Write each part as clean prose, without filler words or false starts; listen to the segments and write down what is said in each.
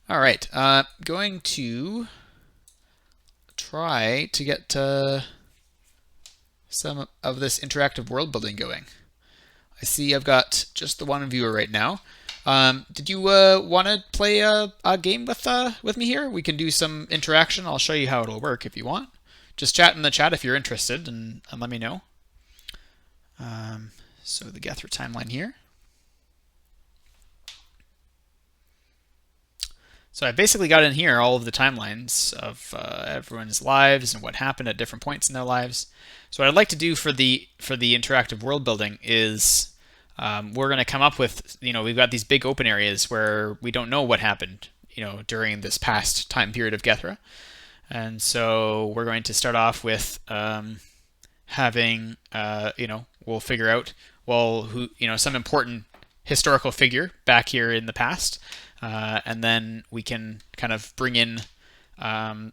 All right, going to try to get some of this interactive world building going. I see I've got just the one viewer right now. Did you want to play a game with me here? We can do some interaction. I'll show you how it'll work if you want. Just chat in the chat if you're interested, and let me know. So the Gethra timeline here. So I basically got in here all of the timelines of everyone's lives and what happened at different points in their lives. So what I'd like to do for the interactive world building is we're going to come up with, we've got these big open areas where we don't know what happened, during this past time period of Gethra. And so we're going to start off with having, we'll figure out, who, some important historical figure back here in the past. And then we can kind of bring in, a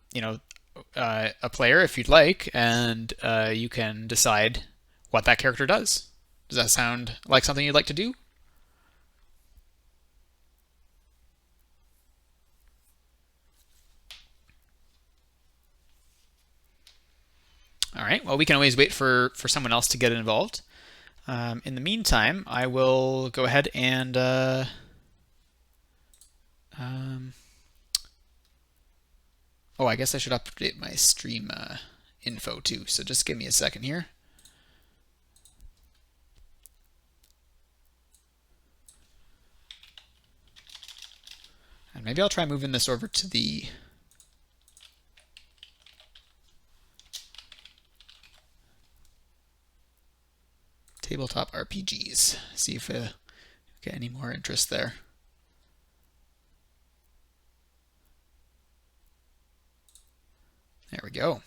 player if you'd like, and you can decide what that character does. Does that sound like something you'd like to do? All right, well, we can always wait for someone else to get involved. In the meantime, I will go ahead and oh, I guess I should update my stream info too. So just give me a second here. And maybe I'll try moving this over to the tabletop RPGs. See if I get any more interest there. There we go.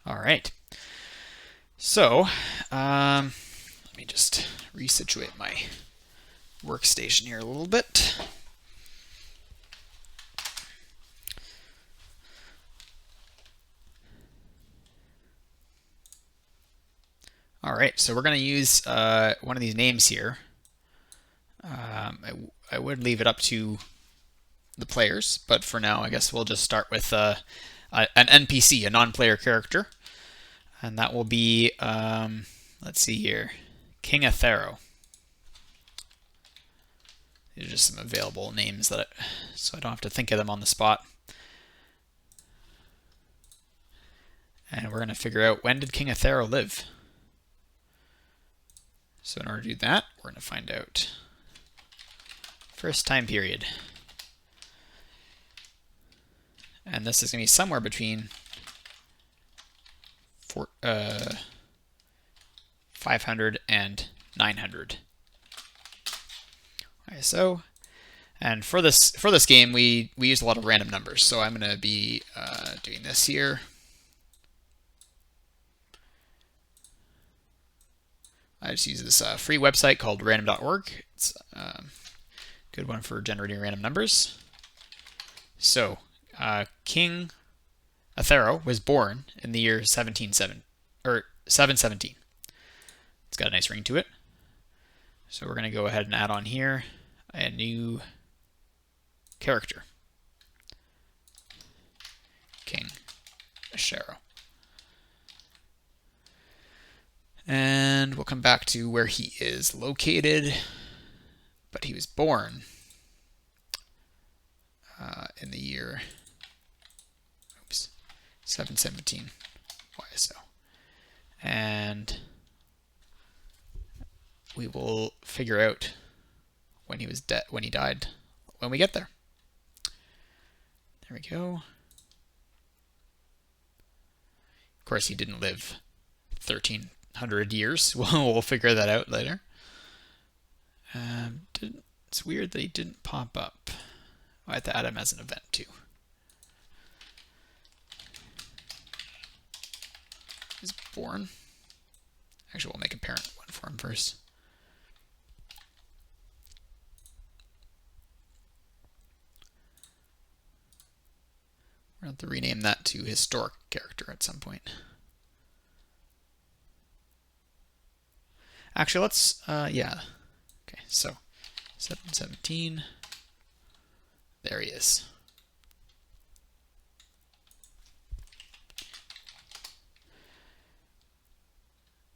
All right. So, let me just resituate my workstation here a little bit. All right, so we're going to use one of these names here. I would leave it up to the players, but for now, I guess we'll just start with an NPC, a non-player character, and that will be, let's see here, King Athero. These are just some available names so I don't have to think of them on the spot. And we're going to figure out, when did King Athero live? So in order to do that, we're going to find out first time period. And this is going to be somewhere between 500 and 900. Okay, so, and for this game, we use a lot of random numbers. So I'm going to be doing this here. I just use this free website called random.org. It's a good one for generating random numbers. So, King Athero was born in the year 717. It's got a nice ring to it. So we're going to go ahead and add on here a new character, King Athero. And we'll come back to where he is located, but he was born in the year 717 YSO. And we will figure out when he was when he died when we get there. There we go. Of course, he didn't live 1300 years. We'll figure that out later. It's weird that he didn't pop up. I have to add him as an event too. He was born Actually, we'll make a parent one for him first. We're going to have to rename that to historic character at some point. Actually, let's, yeah. Okay, so 717. There he is.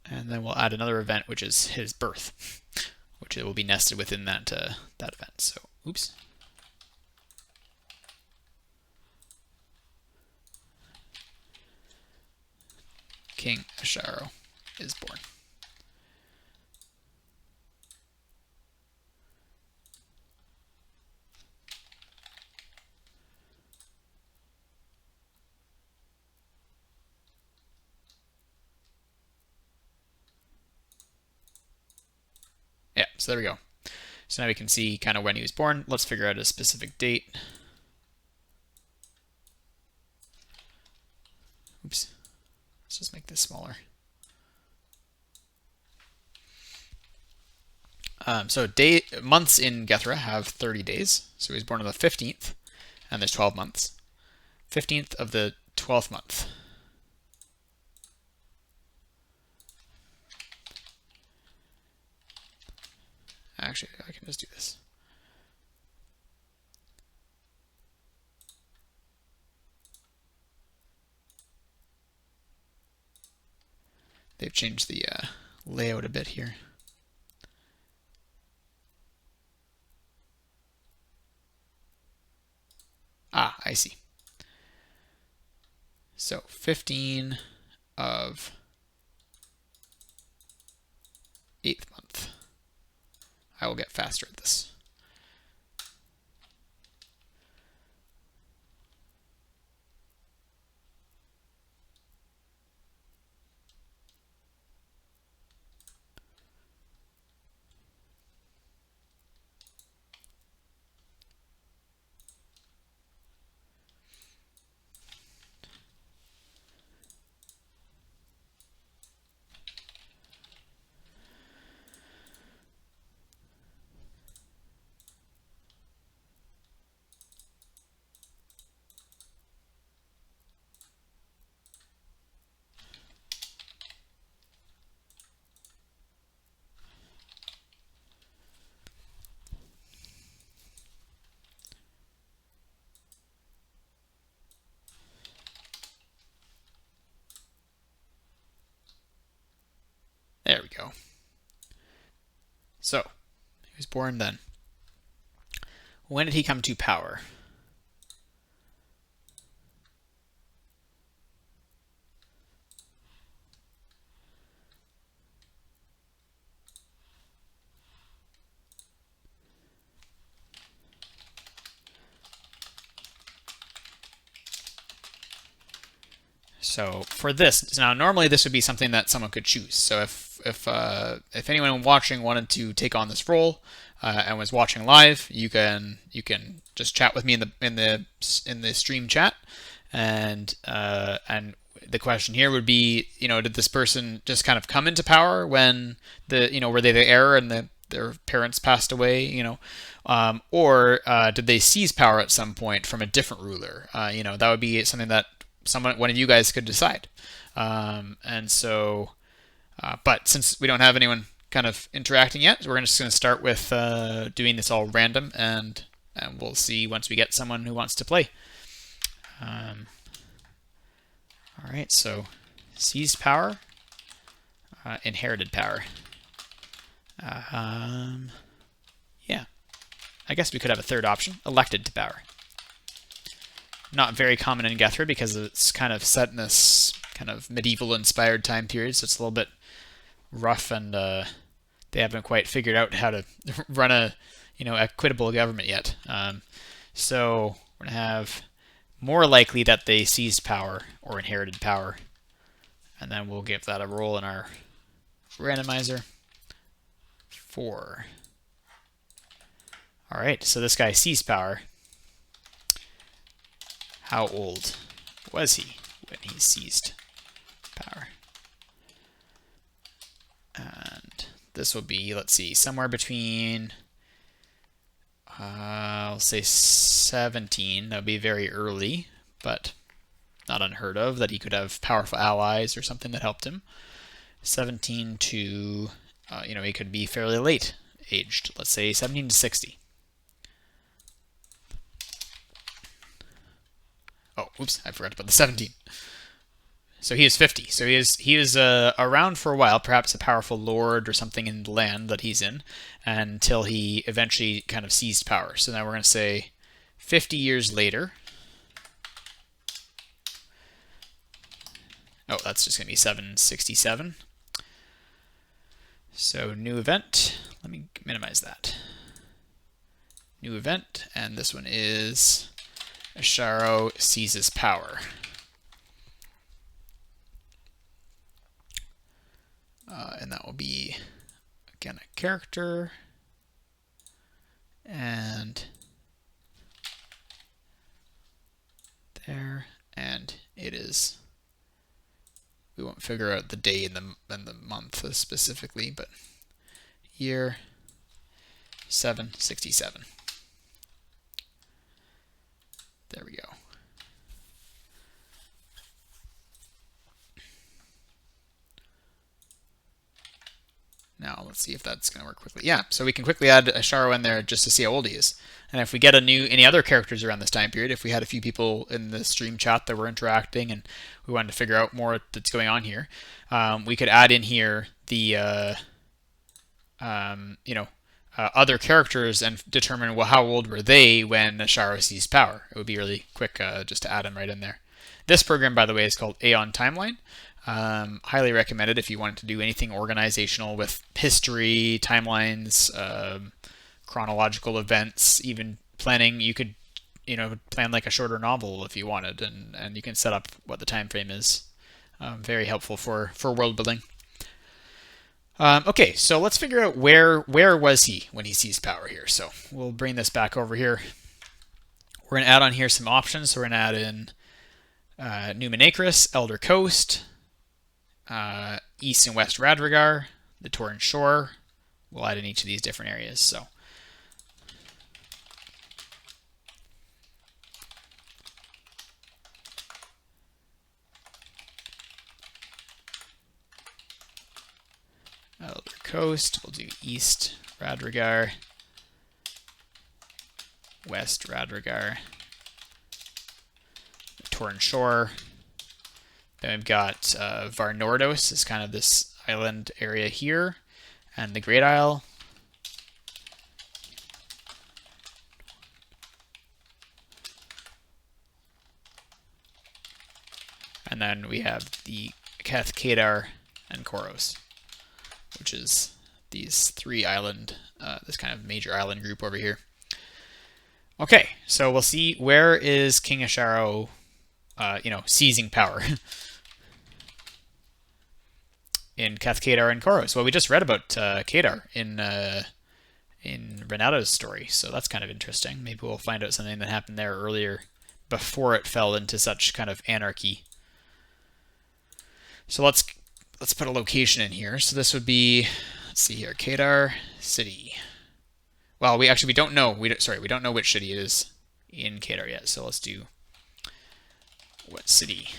And then we'll add another event, which is his birth, which will be nested within that that event. So, oops. King Asharo is born. Yeah, so there we go. So now we can see kind of when he was born. Let's figure out a specific date. Oops. Let's just make this smaller. So months in Gethra have 30 days. So he was born on the 15th, and there's 12 months. 15th of the 12th month. Actually, I can just do this. They've changed the layout a bit here. Ah, I see. So 15 of 8th month. I will get faster at this. There we go. So, he was born then. When did he come to power? So for this, now normally this would be something that someone could choose. So if anyone watching wanted to take on this role and was watching live, you can just chat with me in the stream chat, and the question here would be, did this person just kind of come into power when were they the heir and their parents passed away, or did they seize power at some point from a different ruler? That would be something that one of you guys could decide. And so, but since we don't have anyone kind of interacting yet, we're just going to start with doing this all random, and we'll see once we get someone who wants to play. All right, so seized power, inherited power. Yeah, I guess we could have a third option, elected to power. Not very common in Gethra because it's kind of set in this kind of medieval-inspired time period, so it's a little bit rough, and they haven't quite figured out how to run a equitable government yet. So we're gonna have more likely that they seized power or inherited power, and then we'll give that a roll in our randomizer. 4. All right, so this guy seized power. How old was he when he seized power? this will be, let's see, somewhere between, I'll say 17. That would be very early, but not unheard of that he could have powerful allies or something that helped him. 17 to, he could be fairly late aged. Let's say 17 to 60. Oh, oops, I forgot about the 17. So he is 50. So he is around for a while, perhaps a powerful lord or something in the land that he's in, until he eventually kind of seized power. So now we're going to say 50 years later. Oh, that's just going to be 767. So new event. Let me minimize that. New event, and this one is Asharo seizes power. And that will be, again, a character. And there. And it is, we won't figure out the day and the month specifically, but year 767. There we go. Now let's see if that's going to work quickly. Yeah, so we can quickly add Asharo in there just to see how old he is. And if we get any other characters around this time period, if we had a few people in the stream chat that were interacting and we wanted to figure out more that's going on here, we could add in here the other characters and determine, well, how old were they when Asharo seized power. It would be really quick just to add them right in there. This program, by the way, is called Aeon Timeline. Highly recommended if you wanted to do anything organizational with history, timelines, chronological events, even planning. You could, plan like a shorter novel if you wanted, and you can set up what the time frame is. Very helpful for world building. Okay, so let's figure out where was he when he seized power here. So we'll bring this back over here. We're going to add on here some options. So we're going to add in Numenacris, Elder Coast, East and West Radrigar, the Torrent Shore. We'll add in each of these different areas. So Elder Coast, we'll do East Radrigar, West Radrigar, the Torrent Shore. Then we've got Varnordos is kind of this island area here, and the Great Isle. And then we have the Cathcadar and Koros, which is these three island, this kind of major island group over here. Okay, so we'll see, where is King Asharo, seizing power? In Cathcadar and Koros. Well, we just read about Kadar in Renata's story, so that's kind of interesting. Maybe we'll find out something that happened there earlier before it fell into such kind of anarchy. So let's put a location in here. So this would be, let's see here, Kadar City. Well, we don't know. We don't know which city it is in Kadar yet. So let's do what city?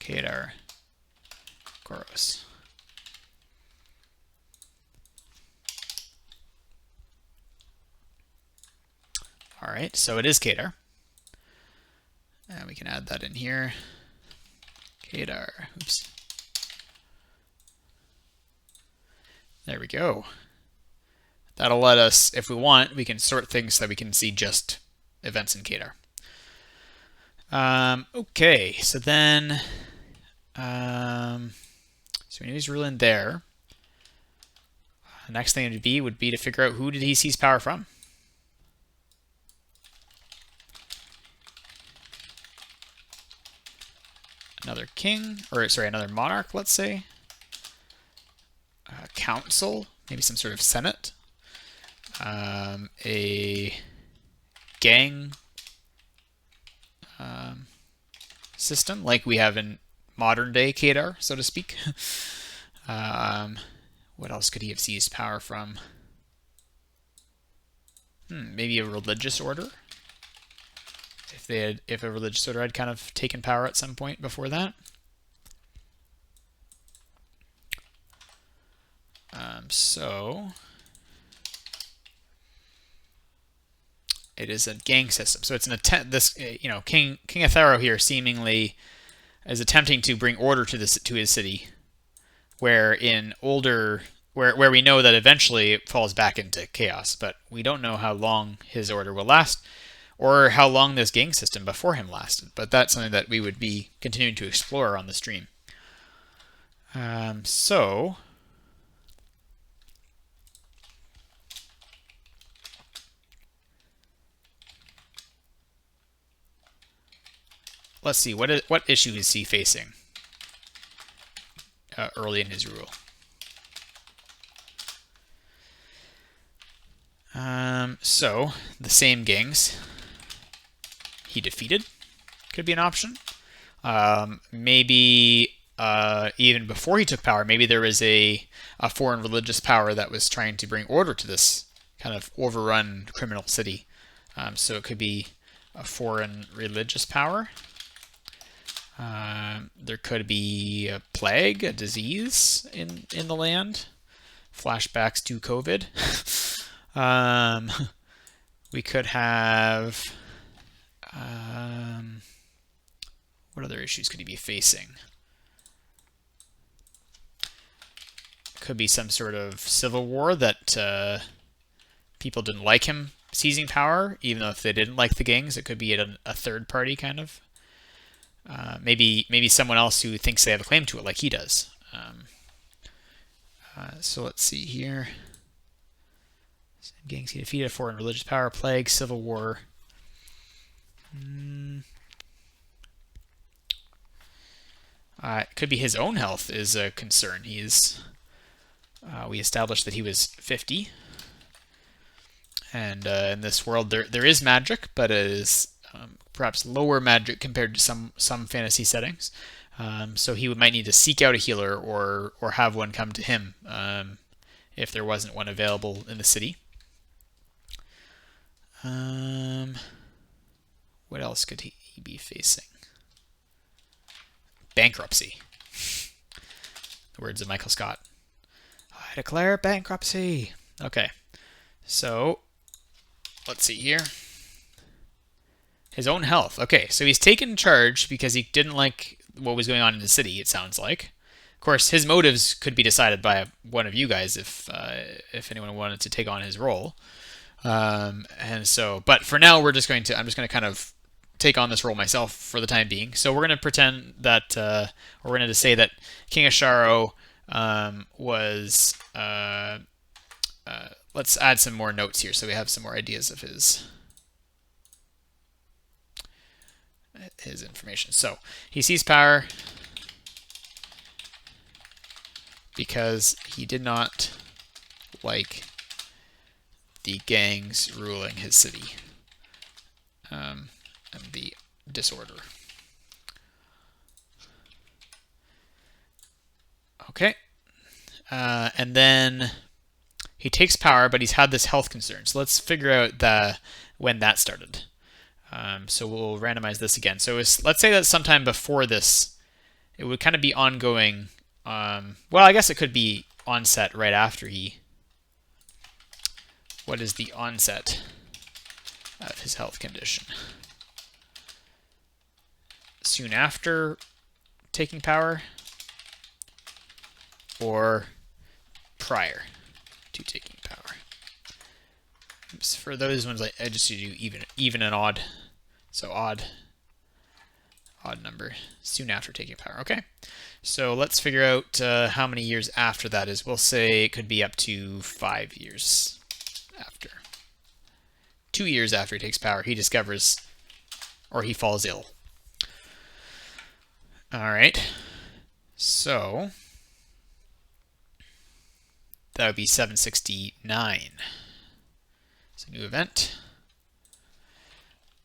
Kadar, Koros. All right, so it is Kadar. And we can add that in here. Kadar, oops. There we go. That'll let us, if we want, we can sort things so that we can see just events in Kadar. Okay, so then, so when he was ruling there, the next thing would be to figure out who did he seize power from. Another king, or sorry, another monarch, let's say. A council, maybe some sort of senate. A gang system, like we have in modern day Kadar, so to speak. What else could he have seized power from? Maybe a religious order? If a religious order had kind of taken power at some point before that. So it is a gang system. So it's an attempt. This King Athero here seemingly is attempting to bring order to his city, where we know that eventually it falls back into chaos, but we don't know how long his order will last, or how long this gang system before him lasted. But that's something that we would be continuing to explore on the stream. So let's see, what issue is he facing early in his rule? So the same gangs he defeated could be an option. Maybe even before he took power, maybe there was a foreign religious power that was trying to bring order to this kind of overrun criminal city. So it could be a foreign religious power. There could be a plague, a disease in the land. Flashbacks to COVID. We could have... what other issues could he be facing? Could be some sort of civil war that people didn't like him seizing power, even though if they didn't like the gangs, it could be a third party kind of. Maybe someone else who thinks they have a claim to it, like he does. So let's see here. Gangs he defeated, foreign religious power, plague, civil war. It could be his own health is a concern. We established that he was 50. And in this world, there is magic, but it is perhaps lower magic compared to some fantasy settings. So he might need to seek out a healer or have one come to him if there wasn't one available in the city. What else could he be facing? Bankruptcy. The words of Michael Scott. I declare bankruptcy. Okay, so let's see here. His own health. Okay, so he's taken charge because he didn't like what was going on in the city, it sounds like. Of course, his motives could be decided by one of you guys if anyone wanted to take on his role. But for now, I'm just going to kind of take on this role myself for the time being. So we're going to pretend that, we're going to say that King Asharo was, let's add some more notes here so we have some more ideas of his information. So he seized power because he did not like the gangs ruling his city and the disorder. Okay. And then he takes power, but he's had this health concern. So let's figure out when that started. So we'll randomize this again. So let's say that sometime before this, it would kind of be ongoing. Well, I guess it could be onset right after he... What is the onset of his health condition? Soon after taking power? Or prior to taking power? For those ones, I just do even and odd. So odd number. Soon after taking power. Okay. So let's figure out how many years after that is. We'll say it could be up to 5 years after. 2 years after he takes power, he discovers, or he falls ill. All right. So that would be 769. It's a new event.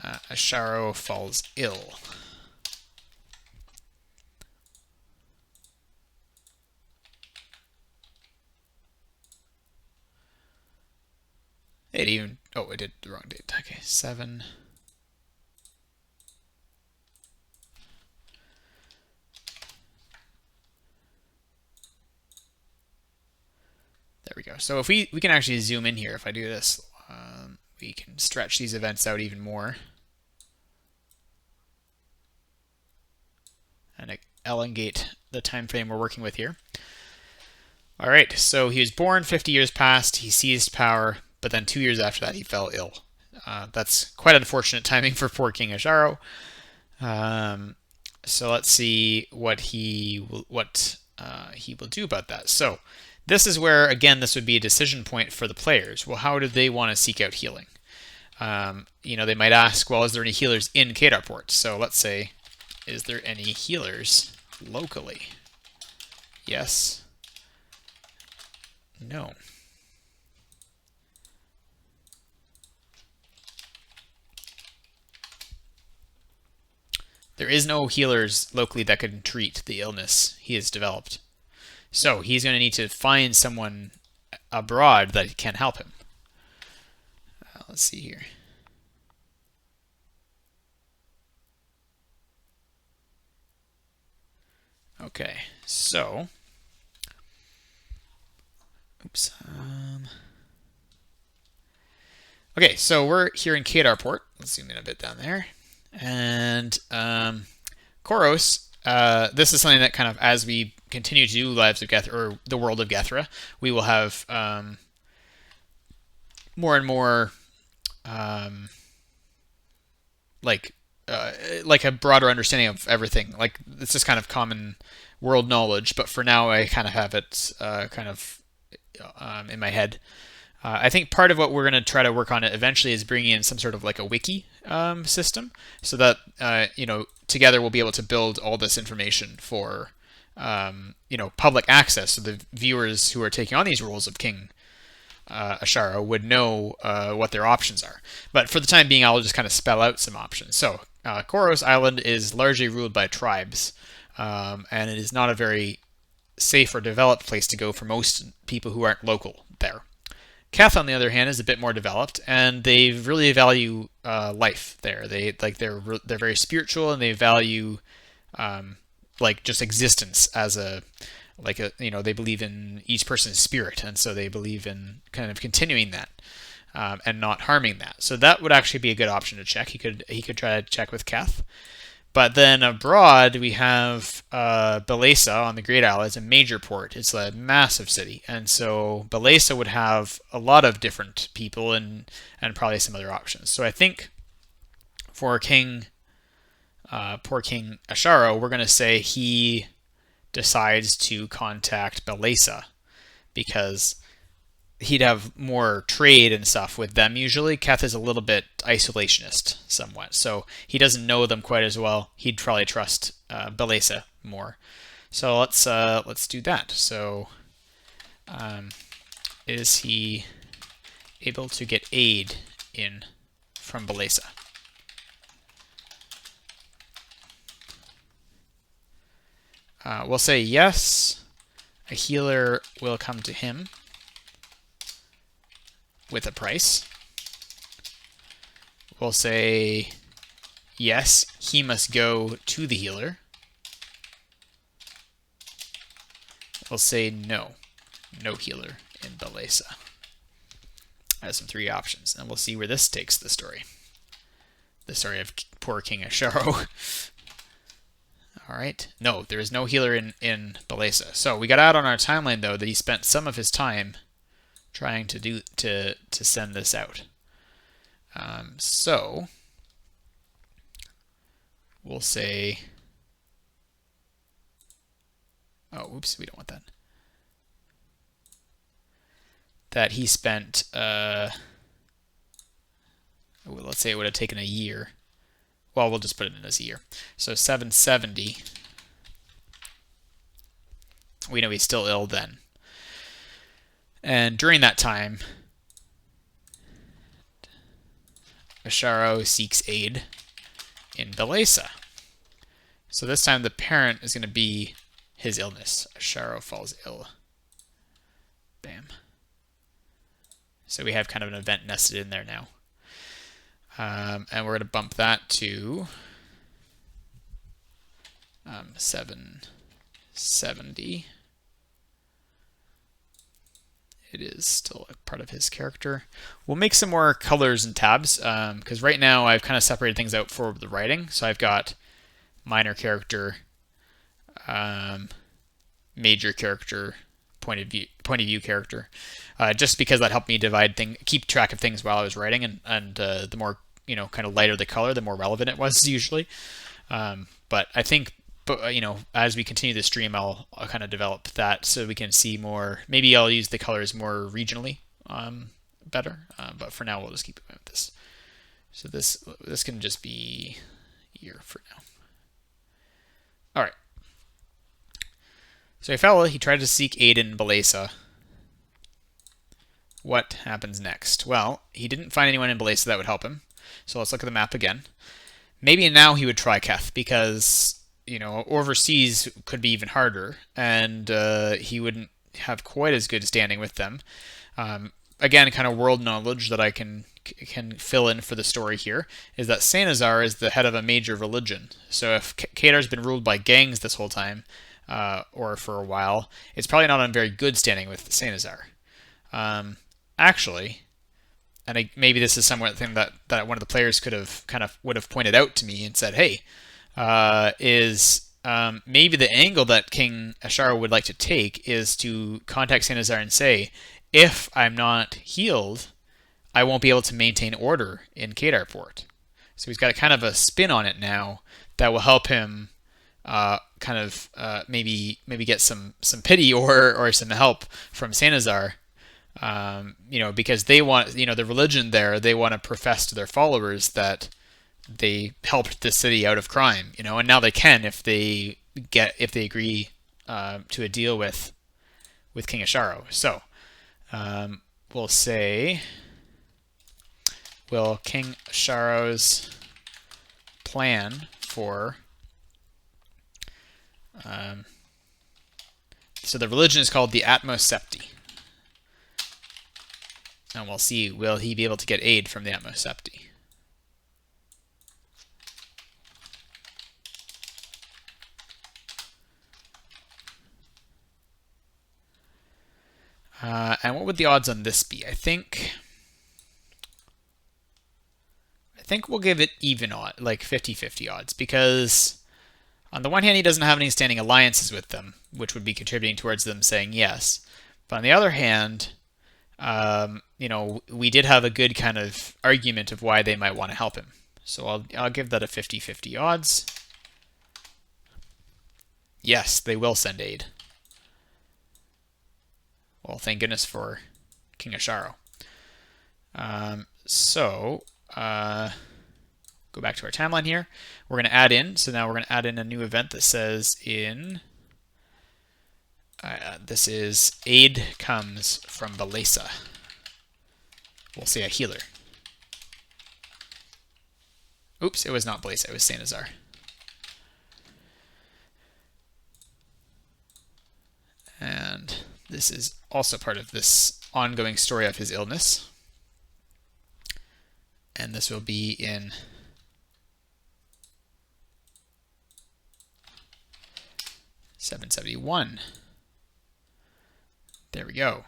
Asharo falls ill. It even, oh, it did the wrong date. Okay, 7. There we go. So if we can actually zoom in here, if I do this, we can stretch these events out even more. And elongate the time frame we're working with here. All right, so he was born, 50 years passed, he seized power, but then 2 years after that he fell ill. That's quite unfortunate timing for poor King Asharo. So let's see what he will do about that. So this is where, again, this would be a decision point for the players. Well, how do they want to seek out healing? They might ask, well, is there any healers in Kedarport? So let's say, is there any healers locally? Yes. No. There is no healers locally that can treat the illness he has developed. So he's going to need to find someone abroad that can help him. Let's see here. Okay, so oops. Okay, so we're here in Kedarport. Let's zoom in a bit down there. And Koros, this is something that kind of, as we continue to do Lives of Gethra, or the World of Gethra, we will have more and more like a broader understanding of everything. Like, it's just kind of common world knowledge, but for now I kind of have it in my head. I think part of what we're going to try to work on it eventually is bringing in some sort of like a wiki system, so that together we'll be able to build all this information for public access, so the viewers who are taking on these roles of King Ashara would know what their options are. But for the time being, I'll just kind of spell out some options. So Koros Island is largely ruled by tribes, and it is not a very safe or developed place to go for most people who aren't local there. Keth, on the other hand, is a bit more developed, and they really value life there. They're very spiritual, and they value just existence as they believe in each person's spirit, and so they believe in kind of continuing that and not harming that. So that would actually be a good option to check. He could try to check with Keth. But then abroad, we have Balesa on the Great Isle as a major port. It's a massive city. And so Balesa would have a lot of different people and probably some other options. So I think for poor King Asharo, we're going to say he decides to contact Balesa because he'd have more trade and stuff with them usually. Keth is a little bit isolationist somewhat, so he doesn't know them quite as well. He'd probably trust Balesa more. So let's do that. So is he able to get aid in from Balesa? We'll say yes. A healer will come to him with a price. We'll say yes, he must go to the healer. We'll say no healer in Balesa. Has some 3 options, and we'll see where this takes the story. The story of poor King Asharo. All right. No, there is no healer in Balesa. So we got out on our timeline though that he spent some of his time trying to send this out. So we'll say, oh, oops, we don't want that. That he spent, let's say it would have taken a year. Well, we'll just put it in as a year. So 770. We know he's still ill then. And during that time, Asharo seeks aid in Balesa. So this time the parent is going to be his illness. Asharo falls ill. Bam. So we have kind of an event nested in there now. And we're going to bump that to 770. It is still a part of his character. We'll make some more colors and tabs, because right now I've kind of separated things out for the writing. So I've got minor character, major character, point of view character, just because that helped me keep track of things while I was writing, and the more kind of lighter the color, the more relevant it was usually. But I think, as we continue the stream, I'll kind of develop that so we can see more. Maybe I'll use the colors more regionally better. But for now, we'll just keep going with this. So this can just be year for now. All right. So he tried to seek aid in Balesa. What happens next? Well, he didn't find anyone in Balesa that would help him. So let's look at the map again. Maybe now he would try Keth, because overseas could be even harder, and he wouldn't have quite as good standing with them. Again, kind of world knowledge that I can fill in for the story here is that Saint Nazar is the head of a major religion. So if Kadar's been ruled by gangs this whole time, or for a while, it's probably not on very good standing with Saint Nazar. Actually, and maybe this is somewhat thing that one of the players would have pointed out to me and said, hey, maybe the angle that King Ashara would like to take is to contact Saint Nazar and say, if I'm not healed, I won't be able to maintain order in Kadar Port. So he's got kind of a spin on it now that will help him maybe get some pity or some help from Saint Nazar. Because they want, the religion there, they want to profess to their followers that they helped the city out of crime, and now they can if they agree to a deal with King Asharo. So we'll say, will King Asharo's plan for so the religion is called the Atmos Septi. And we'll see, will he be able to get aid from the Atmos Septi? And what would the odds on this be? I think we'll give it even odd, like 50-50 odds, because on the one hand, he doesn't have any standing alliances with them, which would be contributing towards them saying yes. But on the other hand, we did have a good kind of argument of why they might want to help him. So I'll give that a 50-50 odds. Yes, they will send aid. Well, thank goodness for King Asharo. Go back to our timeline here. We're going to add in. So now we're going to add in a new event that says this is aid comes from Balesa. We'll say a healer. Oops, it was not Balesa, it was Saint Nazar. And this is also part of this ongoing story of his illness. And this will be in .771. There we go.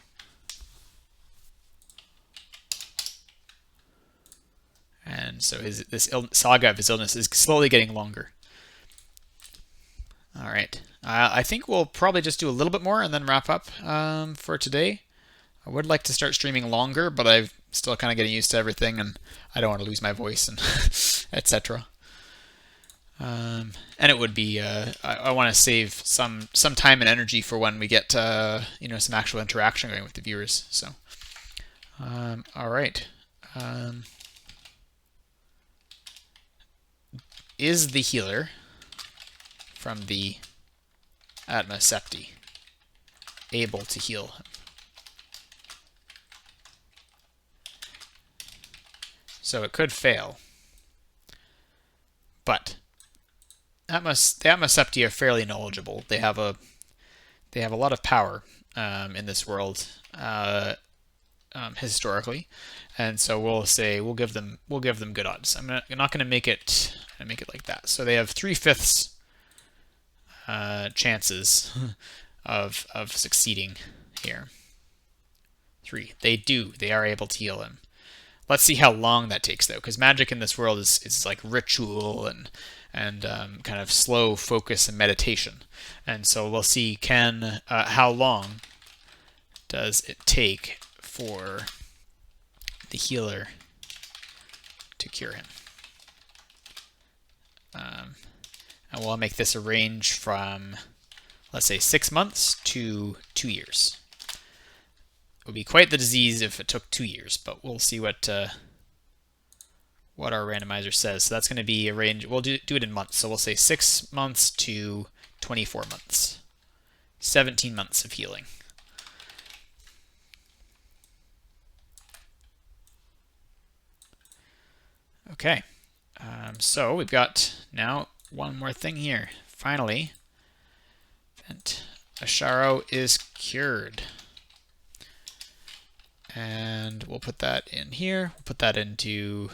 And so this saga of his illness is slowly getting longer. All right. I think we'll probably just do a little bit more and then wrap up for today. I would like to start streaming longer, but I'm still kind of getting used to everything, and I don't want to lose my voice and etc. And it would be I want to save some time and energy for when we get some actual interaction going with the viewers. So all right. Is the healer from the Atmos Septi able to heal him? So it could fail, but the Atmos Septi are fairly knowledgeable. They have a lot of power in this world, historically, and so we'll say we'll give them good odds. I'm not going to make it like that. So they have 3/5 chances of succeeding here. 3. They are able to heal him. Let's see how long that takes though, because magic in this world is like ritual and kind of slow focus and meditation. And so we'll see how long does it take for the healer to cure him. And we'll make this a range from, let's say, 6 months to 2 years. It would be quite the disease if it took 2 years, but we'll see what our randomizer says. So that's going to be a range. We'll do it in months. So we'll say 6 months to 24 months. 17 months of healing. Okay. So we've got now one more thing here. Finally, Asharo is cured. And we'll put that in here. We'll put that into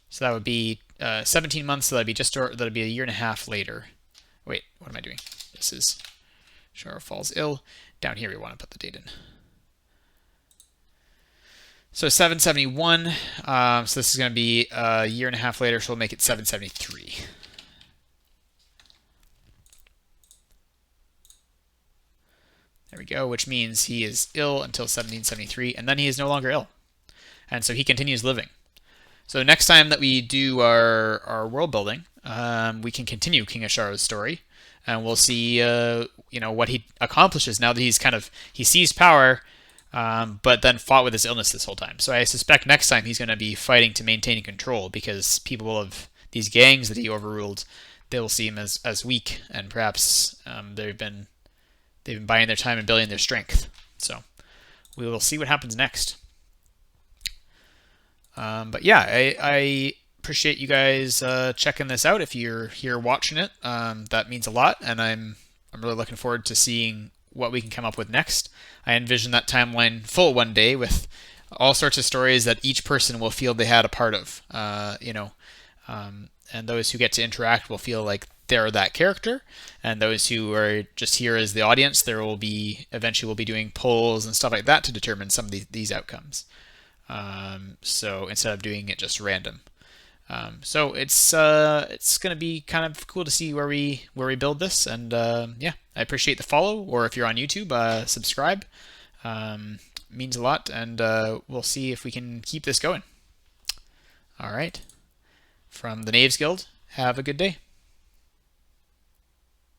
so that would be 17 months. So that'd be a year and a half later. Wait, what am I doing? This is Asharo falls ill. Down here we want to put the date in. So 771. So this is going to be a year and a half later. So we'll make it 773. There we go, which means he is ill until 1773, and then he is no longer ill. And so he continues living. So next time that we do our world building, we can continue King Asharo's story, and we'll see what he accomplishes now that he seized power, but then fought with his illness this whole time. So I suspect next time he's going to be fighting to maintain control, because people of these gangs that he overruled, they will see him as weak, and perhaps they've been buying their time and building their strength. So we will see what happens next. But yeah, I appreciate you guys checking this out. If you're here watching it, that means a lot, and I'm really looking forward to seeing what we can come up with next. I envision that timeline full one day with all sorts of stories that each person will feel they had a part of, and those who get to interact will feel like they're that character, and those who are just here as the audience, eventually we'll be doing polls and stuff like that to determine some of these outcomes. So instead of doing it just random. So it's going to be kind of cool to see where we build this, and yeah, I appreciate the follow, or if you're on YouTube, subscribe. Means a lot, and we'll see if we can keep this going. All right. From the Knaves Guild, have a good day.